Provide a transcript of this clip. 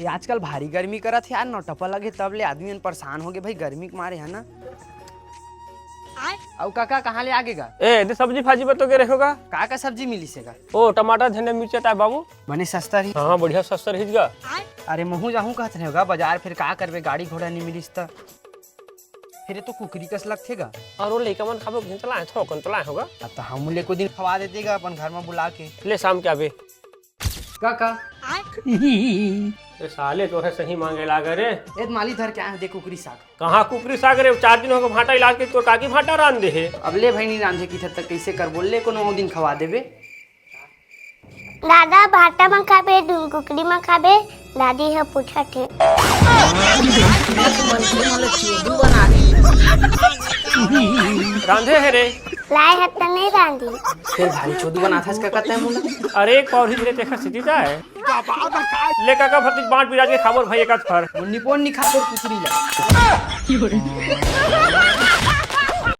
ये आजकल भारी गर्मी करा थे यार, नौटपा लगे तब ले आदमी परेशान हो गए भाई गर्मी के मारे, है ना। अब काका कहाँ ले आगेगा? ए दे सब्जी भाजी बतो के रहोगा का सब्जी मिली सेगा? ओ टमाटर धनिया मिर्चा ता बाबू बने सस्ता रही। हाँ बढ़िया सस्ता रहीगा। अरे महू जाहूँ कहते नहीं होगा बाजार, फिर का करबे, गाड़ी घोड़ा नहीं मिली तो फिर तो कुकरी कस लगथेगा। और वो लइका मन खाबो घंटला है थो कंटला होगा। अब तो हम ले को दिन खवा देतेगा अपन घर में बुला के। ले शाम के आबे काका ए साले तो है सही मांगे लागे रे। ए माली धर के आए देख कुकरी साग। कहाँ कुकरी साग रे, 4 दिन हो गए भाटा इलाज के तो काकी भाटा रान दे है। अब ले भाई नहीं रांधे की तक कैसे कर बोल ले को 9 दिन खवा देबे। दादा भाटा में खाबे दून कुकरी में खाबे, दादी है पूछा थे। रांधे है रे। लाए है तो नहीं रांधी। फिर भारी चोदू बना था इसका कहता है मुला। अरे एक पौधी रे देखा सिटी जा है। ले काका भतीज बांट बिराज के खाबर भाई एक आध फर। निपोन निखा कर कुकरी ला।